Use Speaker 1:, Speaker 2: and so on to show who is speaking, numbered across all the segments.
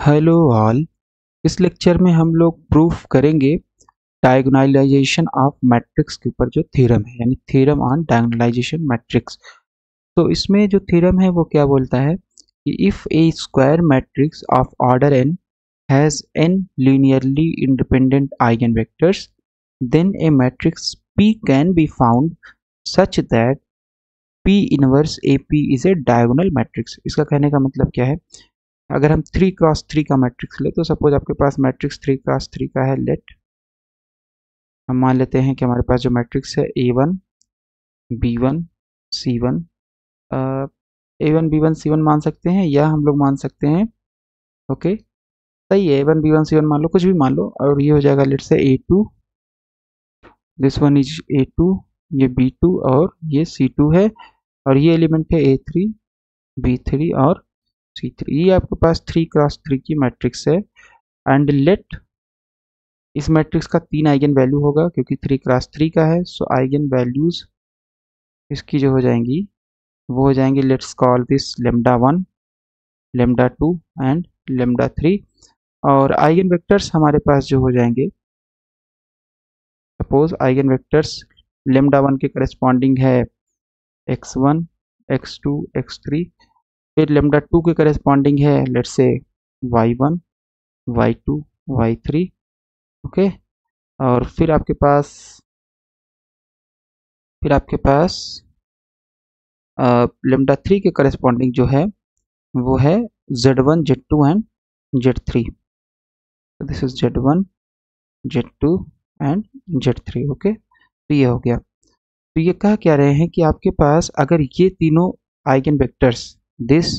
Speaker 1: Hello all. इस lecture में हम लोग प्रूफ करेंगे डायगोनलाइजेशन ऑफ मैट्रिक्स के ऊपर जो थ्योरम है, यानी थ्योरम ऑन डायगोनलाइजेशन मैट्रिक्स। तो इसमें जो थ्योरम है वो क्या बोलता है कि if A square matrix of order n has n linearly independent eigenvectors, then a matrix P can be found such that P inverse AP is a diagonal matrix। इसका कहने का मतलब क्या है, अगर हम 3x3 का मैट्रिक्स ले, तो सपोज आपके पास मैट्रिक्स 3x3 का है। लेट हम मान लेते हैं कि हमारे पास जो मैट्रिक्स है A1 B1 C1, A1 B1 C1 मान सकते हैं या हम लोग मान सकते हैं, ओके सही है, A1 B1 C1 मान लो, कुछ भी मान लो, और ये हो जाएगा लेट से A2, this one is A2, ये B2 और ये C2 है, और ये एलिमेंट है A3 B3 और C3। ये आपके पास 3x3 की मैट्रिक्स है। एंड लेट इस मैट्रिक्स का 3 आइगन वैल्यू होगा क्योंकि 3x3 का है, सो आइगन वैल्यूज इसकी जो हो जाएंगी वो हो जाएंगे, लेट्स कॉल दिस λ1 λ2 एंड λ3। और आइगन वेक्टर्स हमारे पास जो हो जाएंगे, सपोज आइगन वेक्टर्स λ1 के करस्पॉन्डिंग है x1 x2 x3, फिर λ2 के करस्पॉन्डिंग है let's say y1 y2 y3, okay. और फिर आपके पास λ3 के करस्पॉन्डिंग जो है वो है z1 z2 and z3। This is z1 z2 and z3, okay. तो ये हो गया। तो ये कह क्या रहे हैं कि आपके पास अगर ये तीनों आइगन वेक्टर्स दिस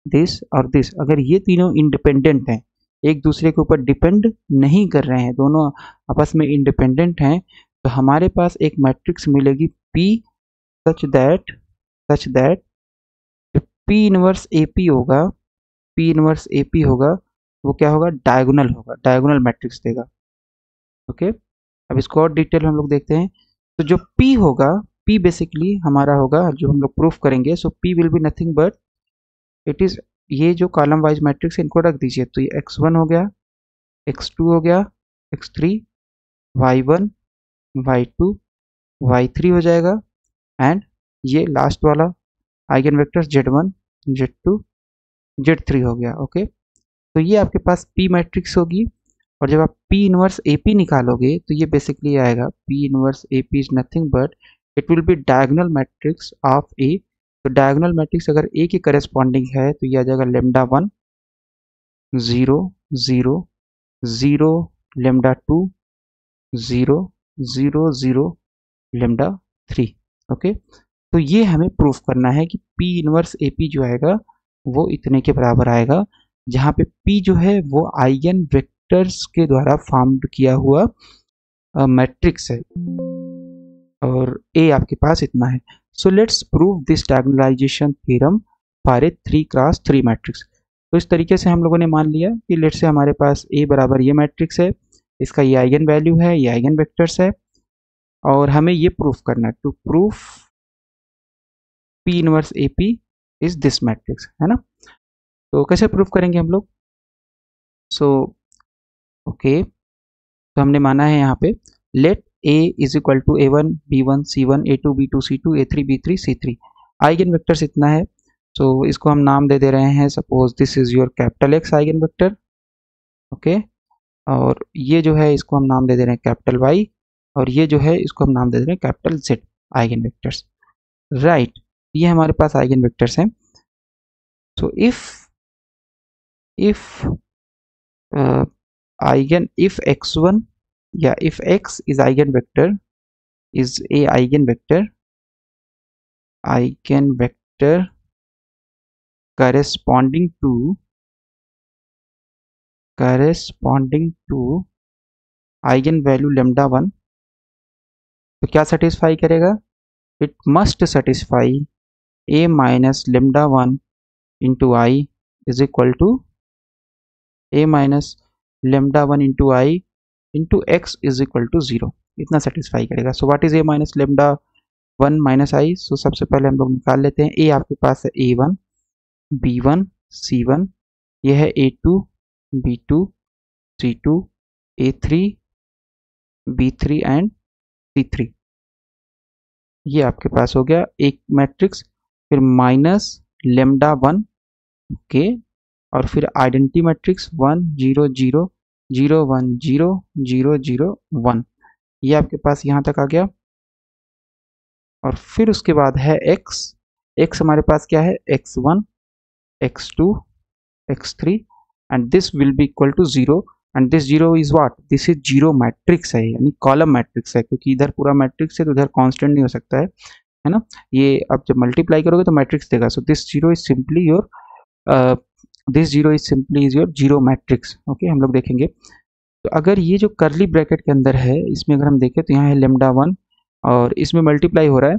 Speaker 1: दिस और दिस, अगर ये तीनों इंडिपेंडेंट हैं, एक दूसरे के ऊपर डिपेंड नहीं कर रहे हैं, दोनों आपस में इंडिपेंडेंट हैं, तो हमारे पास एक मैट्रिक्स मिलेगी P such that P inverse AP होगा, P इनवर्स AP होगा, वो क्या होगा, डायगोनल होगा, डायगोनल मैट्रिक्स देगा, ओके। अब इसको और डिटेल हम लोग देखते हैं। तो जो P होगा, P बेसिकली हमारा होगा जो हम लोग प्रूफ करेंगे, सो P will be nothing but it is, ये जो कॉलम वाइज मैट्रिक्स इनको रख दीजिए, तो ये x1 हो गया, x2 हो गया, x3 y1 y2 y3 हो जाएगा, एंड ये लास्ट वाला eigen vectors z1 z2 z3 हो गया, ओके। तो ये आपके पास P मैट्रिक्स होगी। और जब आप P इनवर्स AP निकालोगे तो ये बेसिकली आएगा P inverse AP is nothing but it will be diagonal matrix of A। तो डायगोनल मैट्रिक्स अगर A की करस्पॉन्डिंग है तो ये आ जाएगा λ1 0 0 0 λ2 0 0 0 λ3, ओके। तो ये हमें प्रूफ करना है कि P इनवर्स AP जो आएगा वो इतने के बराबर आएगा, जहाँ पे P जो है वो आइगन वेक्टर्स के द्वारा फॉर्म्ड किया हुआ मैट्रिक्स है, और A आपके पास इतना है। So let's prove this diagonalization theorem for a 3x3 matrix. तो इस तरीके से हम लोगों ने मान लिया कि लेट्स से हमारे पास A बराबर ये मैट्रिक्स है, इसका ये आइगन वैल्यू है, ये आइगन वेक्टर्स है, और हमें ये प्रूफ करना है। To proof P inverse AP is this matrix, है ना। तो कैसे प्रूफ करेंगे हम लोग, सो ओके। तो हमने माना है यहाँ पे let A is equal to A1 B1 C1 A2 B2 C2 A3 B3 C3, eigen vectors इतना है। सो इसको हम नाम दे दे रहे हैं, suppose this is your capital X eigen vector, okay. और ये जो है इसको हम नाम दे दे रहे हैं कैपिटल Y, और ये जो है इसको हम नाम दे दे रहे हैं capital Z eigen vectors, right. ये हमारे पास आइगन वेक्टर्स हैं। So if eigen if x1 या if x is eigenvector is a eigenvector corresponding to eigenvalue λ1, तो क्या सेटिस्फाई करेगा, it must satisfy a minus λ1 into I is equal to a minus λ1 into I into x is equal to 0, इतना satisfy करेगा। So what is a minus λ1 minus I, so सबसे पहले हम लोग निकाल लेते हैं। a आपके पास है A1 B1 C1, ये है A2 B2, C2, A3, B3 and C3। ये आपके पास हो गया एक मैट्रिक्स। फिर माइनस लेमडा वन, ओके, और फिर आइडेंटिटी मैट्रिक्स 1 0 0 0 1 0 0 0 1। ये आपके पास यहाँ तक आ गया। और फिर उसके बाद है x। x हमारे पास क्या है, x1, x2, x3 and this will be equal to 0। And this 0 is what, this is zero matrix है, यानी कॉलम मैट्रिक्स है, क्योंकि इधर पूरा मैट्रिक्स है तो इधर कांस्टेंट नहीं हो सकता है ना। ये अब जब मल्टीप्लाई करोगे तो मैट्रिक्स देगा। So this zero is simply your this zero is simply is your zero matrix. Okay, हम लोग देखेंगे। तो अगर ये जो करली ब्रैकेट के अंदर है, इसमें अगर हम देखें तो यहाँ है लेमडा वन और इसमें मल्टीप्लाई हो रहा है।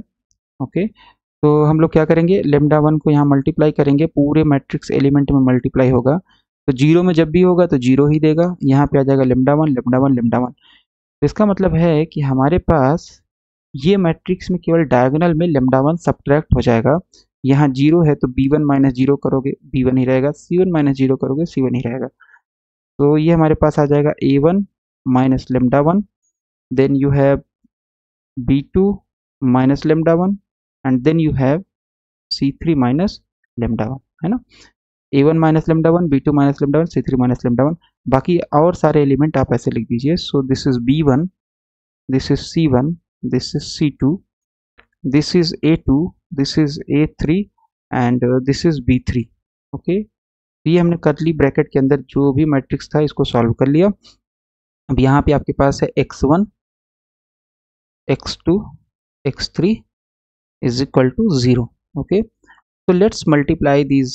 Speaker 1: ओके, तो हम लोग क्या करेंगे, लेमडा वन को यहाँ मल्टीप्लाई करेंगे, पूरे मैट्रिक्स एलिमेंट में मल्टीप्लाई होगा। तो जीरो में जब भी होगा तो जीरो ही देगा। यहाँ पे आ जाएगा lambda one lambda one lambda one. तो इसका मतलब है कि हमारे पास ये मैट्रिक्स में केवल डायगोनल में लेमडा वन सब्ट्रैक्ट हो जाएगा। यहाँ जीरो है तो बी वन माइनस जीरो करोगे बी वन ही रहेगा, सी वन माइनस जीरो करोगे सी वन ही रहेगा। तो ये हमारे पास आ जाएगा A one minus lambda one, then you have b2 minus lambda one and then you have c3 minus lambda one, है ना। a1 minus lambda one, b2 minus lambda one, c3 minus lambda one. बाकी और सारे element आप ऐसे लिख दीजिए। So this is b1, this is c1, this is c2, this is a2, this is a3 and this is b3। Okay, ये हमने करली ब्रैकेट के अंदर जो भी मैट्रिक्स था इसको सॉल्व कर लिया। अब यहाँ पे आपके पास है x1, x2, x3 is equal to 0। okay, so let's multiply these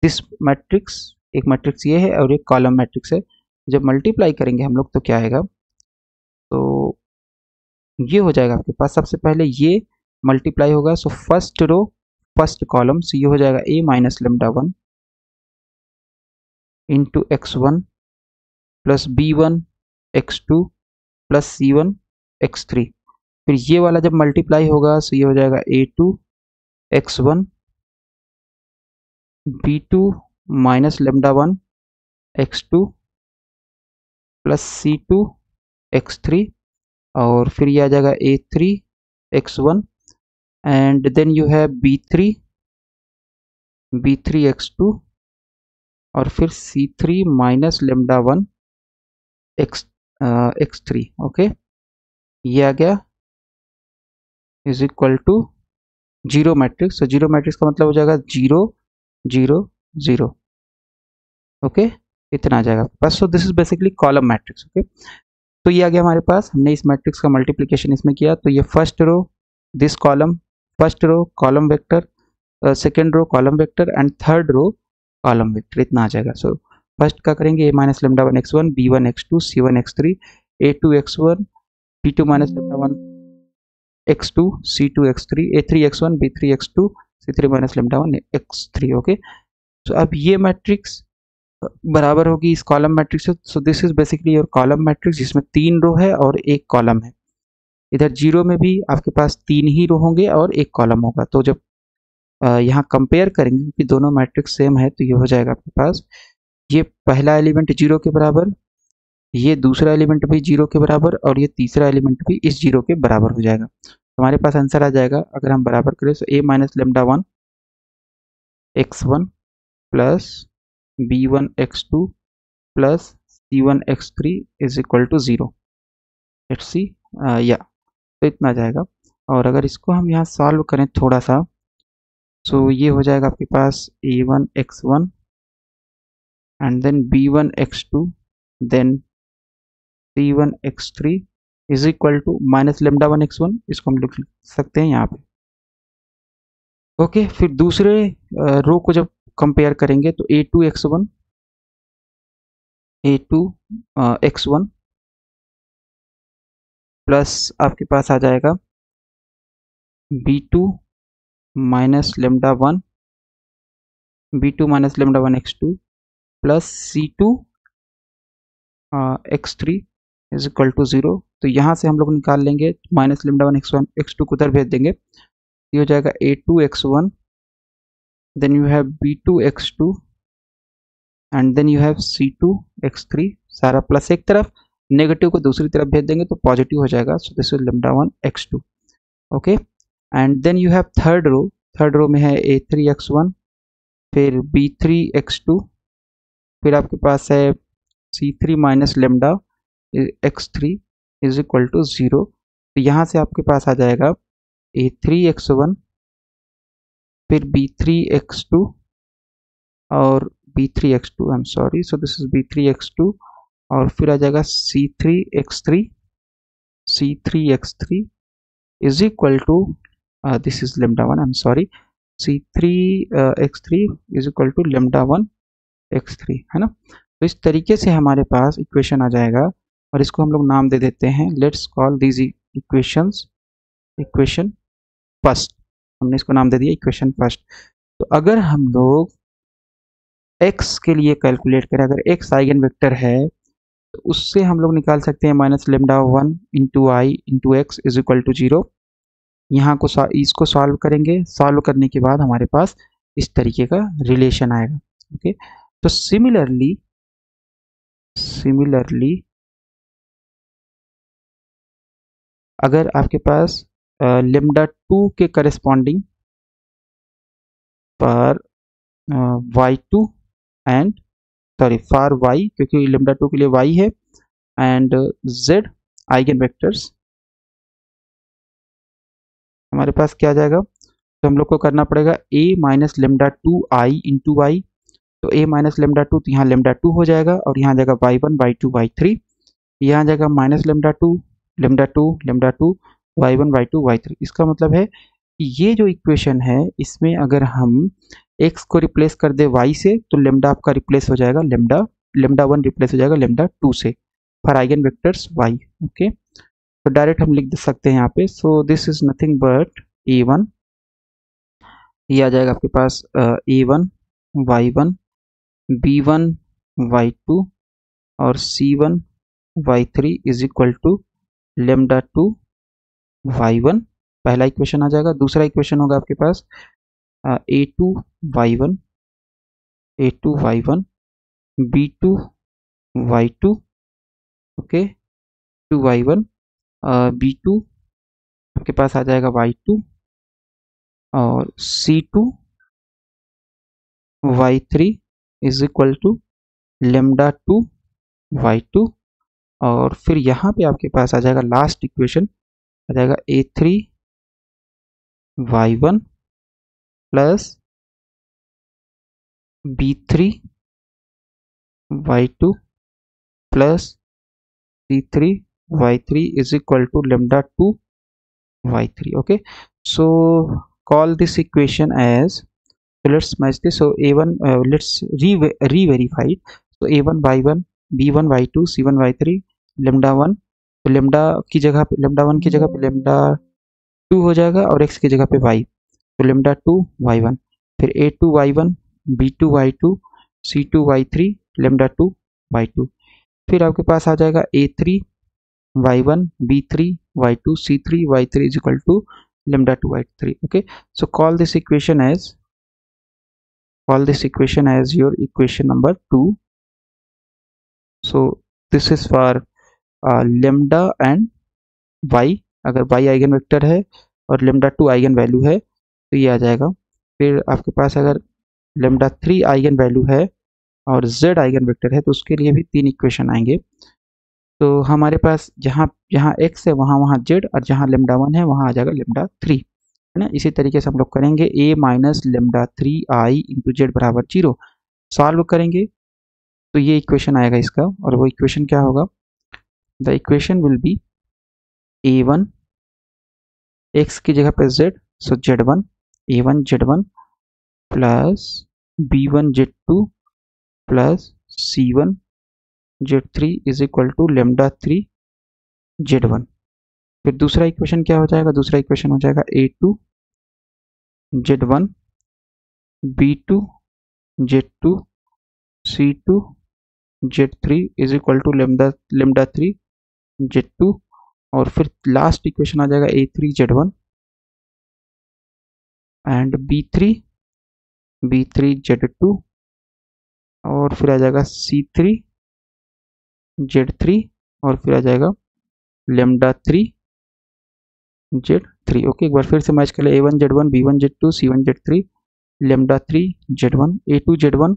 Speaker 1: this matrix। एक मैट्रिक्स ये है और एक कॉलम मैट्रिक्स है। जब मल्टीप्लाई करेंगे हम लोग तो क्या आएगा, तो ये हो जाएगा आपके पास। सबसे पहले ये मल्टीप्लाई होगा, so first row first column, so ये हो जाएगा a minus lambda one into X one plus B one x two plus C one x three. फिर ये वाला जब मल्टीप्लाई होगा सो ये हो जाएगा ए two x one B two minus lambda one x two plus सी टू एक्स थ्री। और फिर ये आ जाएगा A three X one and then you have B three X two और फिर C three minus lambda one x three. Okay, ये आ गया is equal to zero matrix. तो जीरो मैट्रिक्स का मतलब हो जाएगा 0 0 0। ओके, इतना आ जाएगा बस। सो this is basically column matrix. Okay, तो ये आ गया हमारे पास। हमने इस मैट्रिक्स का मल्टीप्लिकेशन इसमें किया तो ये first row this column, first row column vector, second row column vector and third row column vector, इतना आ जाएगा। सो फर्स्ट का करेंगे A minus lambda one x one B one x two C one x three A two x one B two minus lambda one x two C two x three A three X one B three X two C three minus lambda one x three. Okay, तो अब ये matrix बराबर होगी इस column matrix से। सो this is basically your column matrix जिसमें 3 रो है और एक कॉलम है। इधर जीरो में भी आपके पास 3 ही रो होंगे और एक कॉलम होगा। तो जब यहाँ कंपेयर करेंगे कि दोनों मैट्रिक्स सेम है तो ये हो जाएगा आपके पास, ये पहला एलिमेंट जीरो के बराबर, ये दूसरा एलिमेंट भी जीरो के बराबर और ये तीसरा एलिमेंट भी इस जीरो के बराबर हो जाएगा। तो हमारे पास आंसर आ जाएगा अगर हम बराबर करें तो A minus lambda one x one plus B one x two plus C one x three is equal to 0। Let's see, या तो इतना आ जाएगा। और अगर इसको हम यहाँ सॉल्व करें थोड़ा सा, सो ये हो जाएगा आपके पास a one x one and then b one x two then c one x three is equal to minus lambda one x one, इसको हम लिख सकते हैं यहाँ पे। ओके, फिर दूसरे रो को जब कंपेयर करेंगे तो a two x one x one plus आपके पास आ जाएगा b two minus lambda one B two minus lambda one x two plus C two x three is equal to 0। तो यहाँ से हम लोग निकाल लेंगे minus lambda one x two को उधर भेज देंगे, ये हो जाएगा ए two x one then you have b two x two and then you have C2 x3 सारा प्लस एक तरफ, नेगेटिव को दूसरी तरफ भेज देंगे तो पॉजिटिव हो जाएगा, so this is lambda 1 x2। Okay, and then you have third row में है A3 x1, फिर B3 x2, फिर आपके पास है C3 minus lambda x3 is equal to 0। तो यहाँ से आपके पास आ जाएगा A3 x1, फिर B3 x2 और B3 x2, I am sorry, so this is B3 x2, और फिर आ जाएगा C3 x3 is equal to this is lambda 1, I am sorry, C3 x3 is equal to lambda 1 x3, है ना। तो इस तरीके से हमारे पास इक्वेशन आ जाएगा, और इसको हम लोग नाम दे देते हैं, let's call this equation first. हमने इसको नाम दे दिया इक्वेशन फर्स्ट। तो अगर हम लोग x के लिए कैलकुलेट करें, अगर x आइगन वेक्टर है तो उससे हम लोग निकाल सकते हैं minus lambda 1 into I into x is equal to 0। यहाँ को इसको सॉल्व करेंगे, सॉल्व करने के बाद हमारे पास इस तरीके का रिलेशन आएगा। ओके, तो सिमिलरली अगर आपके पास लेमडा 2 के करस्पॉन्डिंग पर y2 एंड फॉर y, क्योंकि लेमडा 2 के लिए y है, एंड z आइगन वेक्टर्स, हमारे पास क्या आ जाएगा, तो हम लोग को करना पड़ेगा a minus lambda 2 I into y. तो a माइनस लेमडा 2, तो यहाँ लेमडा 2 हो जाएगा, और यहाँ जाएगा y1 y2 y3, यहाँ जाएगा minus lambda 2 y1 y2 y3। इसका मतलब है कि ये जो इक्वेशन है इसमें अगर हम x को रिप्लेस कर दे y से, तो लेमडा आपका रिप्लेस हो जाएगा लेमडा 1 रिप्लेस हो जाएगा लेमडा 2 से for eigen vectors y। Okay, तो डायरेक्ट हम लिख सकते हैं यहाँ पे, सो this is nothing but a1, ये आ जाएगा आपके पास a1 y1 b1 y2 और c1 y3 is equal to lambda 2 y1, पहला इक्वेशन आ जाएगा। दूसरा इक्वेशन होगा आपके पास a2 y1 b2 y2, okay, 2y1 b2 आपके पास आ जाएगा y2, और c2 y3 is equal to lambda 2 y2, और फिर यहाँ पे आपके पास आ जाएगा लास्ट इक्वेशन, आ जाएगा a3 y1 plus b3 y2 plus c3 y3 is equal to lambda 2 y3. Okay, so call this equation as, so let's match this. So a1 let's re-verify it. So a1 y1 b1 y2 c1 y3 lambda 1, तो lambda की जगह पे lambda 1 की जगह पे lambda 2 हो जाएगा, और x की जगह पे y, तो lambda 2 y1, फिर a2 y1 b2 y2 c2 y3 lambda 2 y2, फिर आपके पास आ जाएगा a3 y1 b3 y2 c3 y3 is equal to lambda 2 y3. Okay, so call this equation as your equation number 2. So this is for lambda and y, अगर y eigen vector है और lambda 2 eigen value है तो ये आ जाएगा। फिर आपके पास अगर lambda 3 आइगन वैल्यू है और z आइगन वेक्टर है तो उसके लिए भी 3 इक्वेशन आएंगे। तो हमारे पास जहाँ x है वहाँ z, और जहाँ लेमडा 1 है वहाँ आ जाएगा लेमडा 3, है ना। इसी तरीके से हम लोग करेंगे a minus lambda 3 I into Z बराबर 0, सॉल्व करेंगे तो ये इक्वेशन आएगा इसका, और वो इक्वेशन क्या होगा, the equation will be a1 x की जगह पे z, सो z1 a1 z1 plus b1 z2 plus c1 z3 is equal to lambda 3 z1। फिर दूसरा इक्वेशन क्या हो जाएगा, दूसरा इक्वेशन हो जाएगा a2 z1 b2 z2 c2 z3 is equal to lambda 3 z2, और फिर लास्ट इक्वेशन आ जाएगा a3 z1 and b3 z2 और फिर आ जाएगा C3 Z3 और फिर आ जाएगा λ3 Z3। ओके, एक बार फिर से मैच कर ले। A1 Z1 B1 Z2 C1 Z3 λ3 Z1 A2 Z1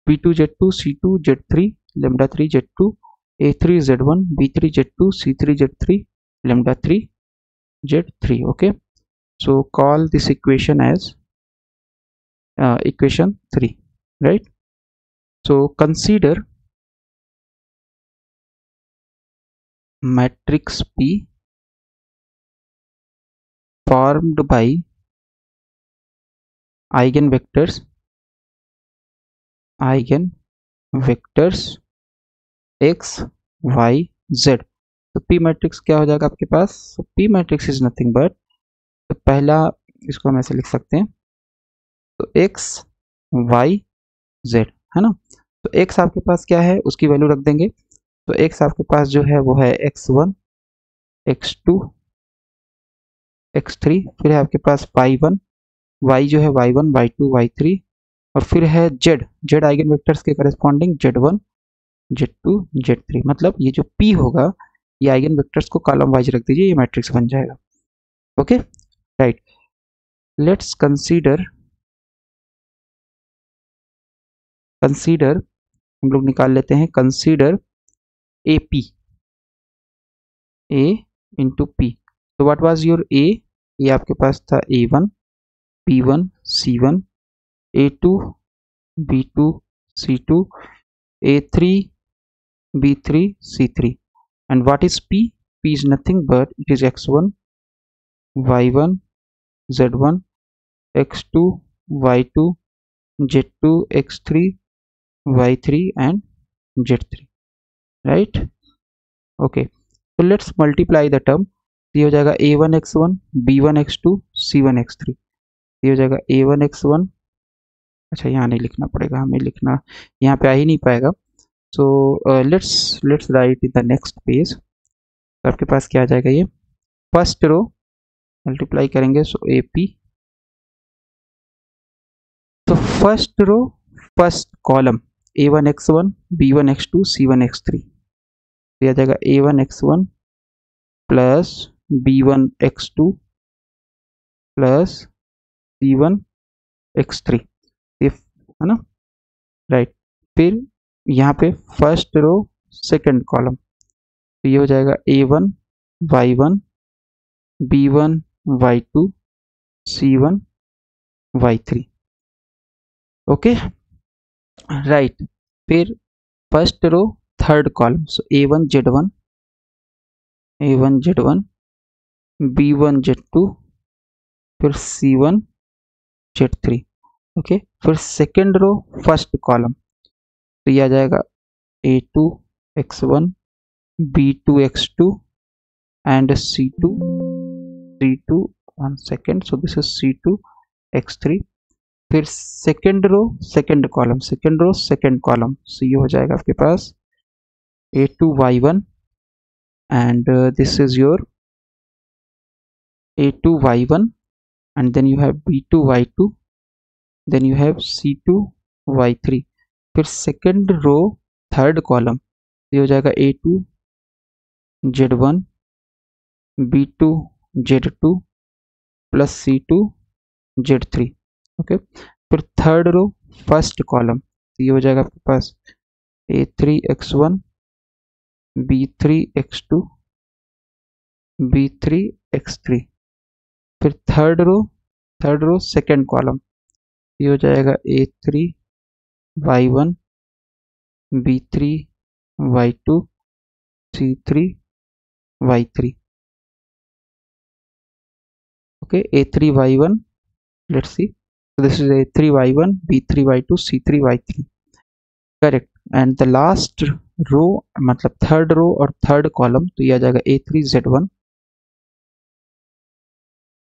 Speaker 1: B2 Z2 C2 Z3 λ3 Z2 A3 Z1 B3 Z2 C3 Z3 λ3 Z3। okay, so call this equation as equation 3, right? So consider matrix P formed by eigenvectors x y z। तो P matrix क्या हो जाएगा आपके पास? so P matrix is nothing but, तो पहला इसको हम ऐसे लिख सकते हैं, तो x y z है ना। तो x आपके पास क्या है, उसकी वैल्यू रख देंगे। तो x आपके पास जो है वो है x1 x2 x3, फिर है आपके पास y1 y जो है y1 y2 y3, और फिर है z आइगन वेक्टर्स के करस्पॉन्डिंग z1 z2 z3। मतलब ये जो p होगा ये आइगन वेक्टर्स को कॉलम वाइज रख दीजिए, ये मैट्रिक्स बन जाएगा। ओके राइट, लेट्स कंसीडर हम लोग निकाल लेते हैं, consider AP A into P। तो व्हाट वाज योर A? ये आपके पास था A1 B1 C1 A2 B2 C2 A3 B3 C3, and what is P? P is nothing but it is x1 y1 z1 x2 y2 z2 x3 y3 and z3, right? Okay, so let's multiply the term। ये हो जाएगा a1 x1 b1 x2 c1 x3। ये हो जाएगा a1 x1, अच्छा यहाँ नहीं लिखना पड़ेगा, हमें लिखना यहाँ पे आ ही नहीं पाएगा। So let's write in the next page. तो आपके पास क्या आ जाएगा, ये फर्स्ट रो मल्टीप्लाई करेंगे, सो AP, तो first row first column A1 x1 B1 x2 C1 x3, तो आ जाएगा A1 x1 plus B1 x2 plus C1 x3, ये है ना, राइट। फिर यहाँ पे फर्स्ट रो सेकंड कॉलम, तो ये हो जाएगा A1 y1 B1 y2 C1 y3। Okay right, फिर फर्स्ट रो थर्ड कॉलम, सो A1 Z1 B1 Z2 फिर C1 Z3। ओके, फिर सेकेंड रो फर्स्ट कॉलम, तो ये आ जाएगा A2 x1 B2 x2 and C2 1 second, so this is C2 x3। फिर second row second column so ये हो जाएगा आपके पास A2 y1 and this is your A2 y1 and then you have B2 y2 then you have C2 y3। फिर second row third column, ये हो जाएगा A2 z1 B2 z2 plus C2 z3। Okay, फिर third row first column, ये हो जाएगा आपके पास A3 x1 B3 x2 B3 x3। फिर थर्ड रो सेकेंड कॉलम, ये हो जाएगा A3 y1 B3 y2 C3 y3। okay, A3 y1, let's see, so this is A3 y1 B3 y2 C3 y3, correct। and the last रो मतलब third row और third column, तो ये आ जाएगा A3 z1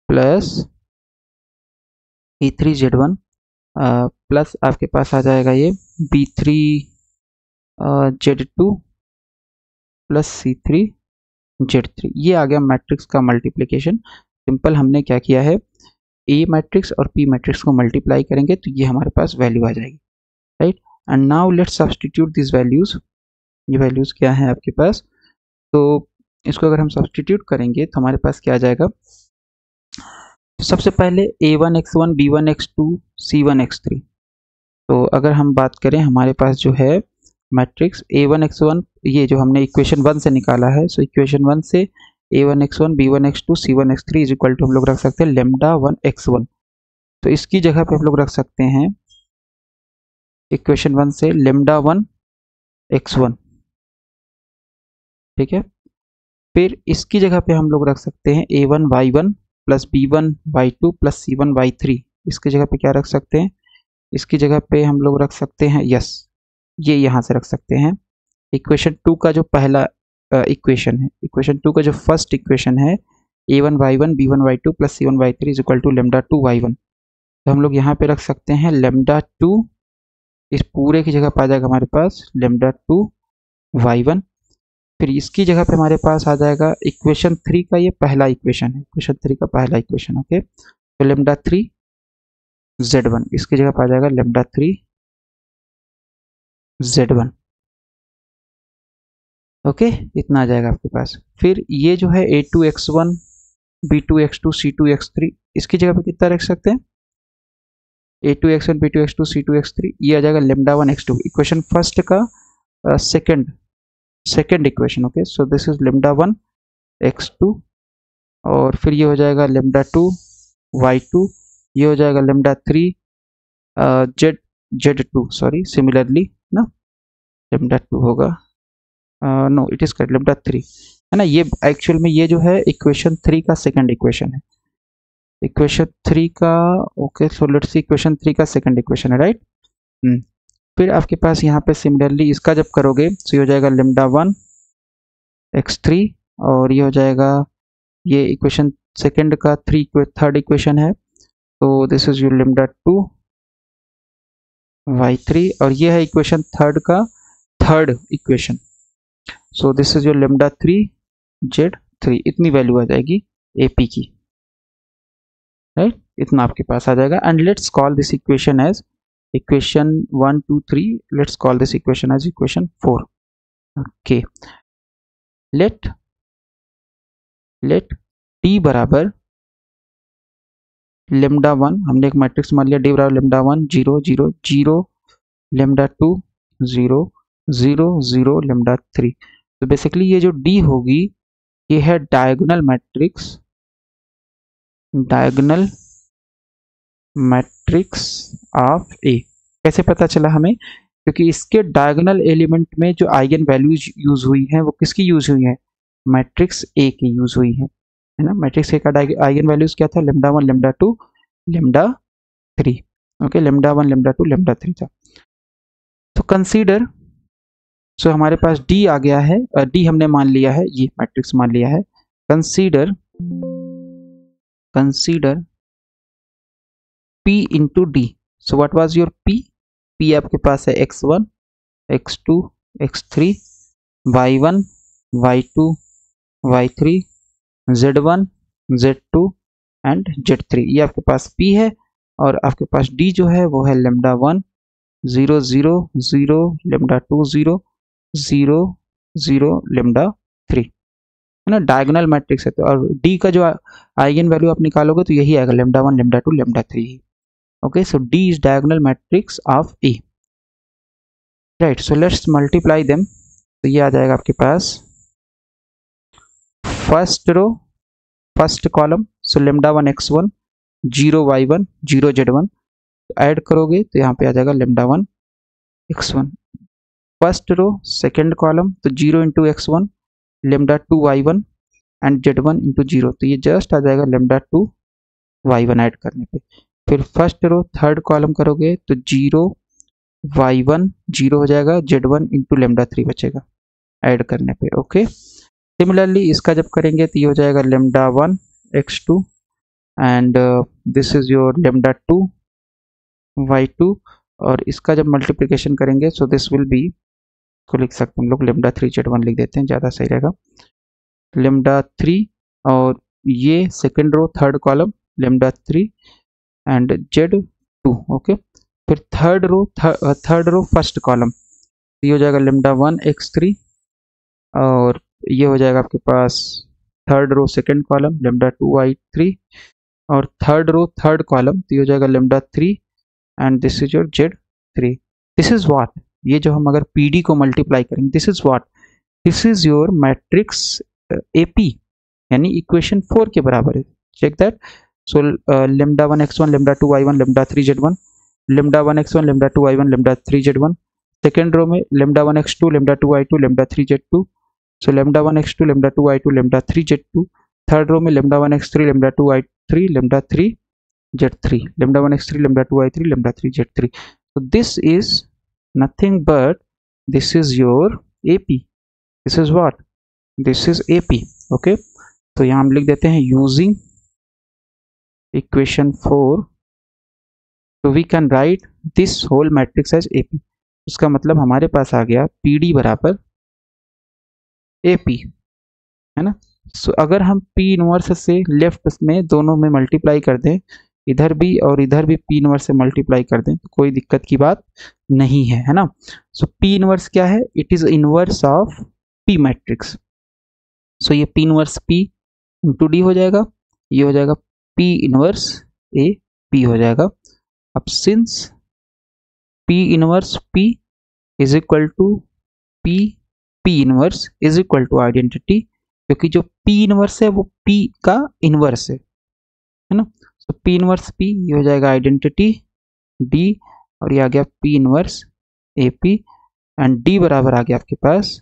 Speaker 1: plus A3 z1 plus आपके पास आ जाएगा ये B3 z2 plus C3 z3। ये आ गया मैट्रिक्स का मल्टीप्लिकेशन। सिंपल हमने क्या किया है, A मैट्रिक्स और P मैट्रिक्स को मल्टीप्लाई करेंगे तो ये हमारे पास वैल्यू आ जाएगी, right. And now let's substitute this values. ये वैल्यूज क्या है आपके पास, तो इसको अगर हम सब्स्टिट्यूट करेंगे तो हमारे पास क्या आ जाएगा। तो सबसे पहले a1x1 b1x2 c1x3। तो अगर हम बात करें हमारे पास जो है मैट्रिक्स a1x1, ये जो हमने इक्वेशन 1 से निकाला है, सो इक्वेशन 1 से a1x1 b1x2 c1x3 is equal to हम लोग रख सकते हैं लेमडा 1x1। तो इसकी जगह पे हम लोग रख सकते हैं इक्वेशन 1 से लेमडा 1x1, ठीक है। फिर इसकी जगह पे हम लोग रख सकते हैं a1y1 plus b1y2 plus c1y3। इसकी जगह पे क्या रख सकते हैं, इसकी जगह पे हम लोग रख सकते हैं यस, ये यहाँ से रख सकते हैं इक्वेशन 2 का जो पहला इक्वेशन है, इक्वेशन 2 का जो फर्स्ट इक्वेशन है a1y1 b1y2 plus c1y3 is equal to lambda 2y1। तो हम लोग यहाँ पे रख सकते हैं लेमडा 2, इस पूरे की जगह पे आ जाएगा हमारे पास लेमडा 2y1। फिर इसकी जगह पे हमारे पास आ जाएगा इक्वेशन 3 का ये पहला इक्वेशन है, इक्वेशन 3 का पहला इक्वेशन, ओके। तो लेमडा 3 z1, इसकी जगह पे आ जाएगा लेमडा 3 z1, ओके। इतना आ जाएगा आपके पास। फिर ये जो है a2x1 b2x2 c2x3, इसकी जगह पे कितना रख सकते हैं a2x1 b2x2 c2x3, ये आ जाएगा लेमडा 1x2, इक्वेशन फर्स्ट का second equation, okay. So this is lambda 1x2, और फिर ये हो जाएगा लेमडा 2y2, ये हो जाएगा लेमडा 3 z2, सॉरी सिमिलरली ना, लेमडा 2 होगा, no it is correct lambda 3 है ना। ये एक्चुअल में ये जो है इक्वेशन 3 का सेकंड इक्वेशन है, इक्वेशन 3 का, okay. So let's see equation 3 का सेकंड इक्वेशन है, राइट। फिर आपके पास यहाँ पे सिमिलरली इसका जब करोगे तो ये हो जाएगा लेमडा 1x3, और ये हो जाएगा, ये इक्वेशन सेकंड का थर्ड इक्वेशन है, तो this is your lambda 2y3, और ये है इक्वेशन थर्ड का third equation, so this is your lambda 3z3। इतनी वैल्यू आ जाएगी AP की, राइट। इतना आपके पास आ जाएगा। And let's call this equation as equation 1 2 3, let's call this equation as equation 4, okay. Let t बराबर लेमडा 1, हमने एक मैट्रिक्स मान लिया, d बराबर लेमडा 1 0 0 0 लेमडा 2 0 0 0 लेमडा 3। तो बेसिकली ये जो d होगी ये है diagonal matrix, diagonal matrix of A। कैसे पता चला हमें, क्योंकि इसके डायगोनल एलिमेंट में जो आइगन वैल्यूज यूज हुई हैं वो किसकी यूज हुई है, मैट्रिक्स A की यूज हुई है ना। मैट्रिक्स A का आइगन वैल्यूज क्या था, lambda 1 lambda 2 lambda 3, okay. Lambda 1 lambda 2 lambda 3 था। तो कंसीडर, सो हमारे पास D आ गया है, D हमने मान लिया है, ये मैट्रिक्स मान लिया है। Consider P into D। So what was your P? P आपके पास है x1 x2 x3 y1 y2 y3 z1 z2 and z3, ये आपके पास P है। और आपके पास D जो है वो है लेमडा 1 0 0 0 लेमडा 2 0 0 0 लेमडा 3, है ना। डायगोनल मैट्रिक्स है तो, और D का जो आइगन वैल्यू आप निकालोगे तो यही आएगा lambda 1 lambda 2 lambda 3। Okay, so D is diagonal matrix of A, right? So let's multiply them। तो ये आ जाएगा आपके पास first row first column, so lambda 1x1 0 y1 0 z1, add करोगे तो यहाँ पे आ जाएगा lambda 1x1। First row second column, तो 0 into x1 lambda 2y1 and z1 into 0, तो ये जस्ट आ जाएगा लेमडा 2y1 ऐड करने पे। फिर फर्स्ट रो थर्ड कॉलम करोगे तो 0 y1 0 हो जाएगा, z1 इंटू लेमडा 3 बचेगा ऐड करने पे, ओके। सिमिलरली इसका जब करेंगे तो ये हो जाएगा lambda 1x2 and this is your lambda 2y2, और इसका जब मल्टीप्लिकेशन करेंगे सो दिस विल बी, को लिख सकते हैं हम लोग लेमडा 3z1 लिख देते हैं, ज़्यादा सही रहेगा। लेमडा 3 और ये second row third column lambda 3 and z2, okay. फिर थर्ड रो फर्स्ट कॉलम, ये हो जाएगा λ1 x3, और ये हो जाएगा आपके पास third row second column λ2 y3, और थर्ड रो थर्ड कॉलम तो ये हो जाएगा λ3, and this is your z3। This is what, ये जो हम अगर PD को मल्टीप्लाई करेंगे, this is what, this is your matrix AP, यानी इक्वेशन 4 के बराबर है। Check that. So λ1 x1 λ2 y1 λ3 z1, λ1 x1 λ2 y1 λ3 z1, second row में λ1 x2 λ2 y2 λ3 z2, सो λ1 x2 λ2 y2 λ3 z2, third row में λ1 x3 λ2 y3 λ3 z3, λ1 x3 λ2 y3 λ3 z3। so this is nothing but this is your AP, this is what, this is AP। okay, तो यहाँ हम लिख देते हैं using equation 4 तो we can write this whole matrix as AP। इसका मतलब हमारे पास आ गया PD बराबर AP, है ना। सो अगर हम P इनवर्स से लेफ्ट में दोनों में मल्टीप्लाई कर दें, इधर भी और इधर भी P इनवर्स से मल्टीप्लाई कर दें, तो कोई दिक्कत की बात नहीं है ना। सो P इनवर्स क्या है, it is inverse of P मैट्रिक्स। सो ये P inverse P into D हो जाएगा, ये हो जाएगा P इनवर्स AP हो जाएगा। अब since P inverse P is equal to P inverse is equal to identity, क्योंकि जो P इनवर्स है वो P का इनवर्स है ना। तो P इनवर्स P ये हो जाएगा आइडेंटिटी D, और ये आ गया P inverse AP, and D बराबर आ गया आपके पास,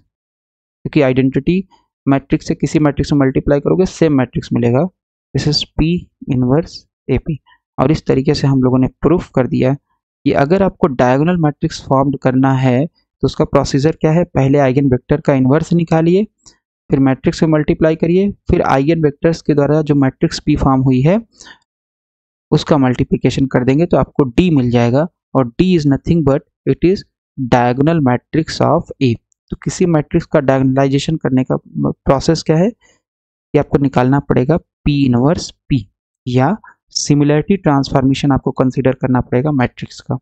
Speaker 1: क्योंकि आइडेंटिटी मैट्रिक्स से किसी मैट्रिक्स में मल्टीप्लाई करोगे सेम मैट्रिक्स मिलेगा, this is P inverse AP। और इस तरीके से हम लोगों ने प्रूफ कर दिया कि अगर आपको डायगोनल मैट्रिक्स फॉर्म करना है तो उसका प्रोसीजर क्या है, पहले आइगन वेक्टर का इन्वर्स निकालिए, फिर मैट्रिक्स में मल्टीप्लाई करिए, फिर आइगन वेक्टर्स के द्वारा जो मैट्रिक्स P फॉर्म हुई है उसका मल्टीप्लिकेशन कर देंगे तो आपको D मिल जाएगा, और D is nothing but it is diagonal matrix of A। तो किसी मैट्रिक्स का डायगोनलाइजेशन करने का प्रोसेस क्या है कि आपको निकालना पड़ेगा P इनवर्स P, या सिमिलरिटी ट्रांसफॉर्मेशन आपको कंसीडर करना पड़ेगा मैट्रिक्स का।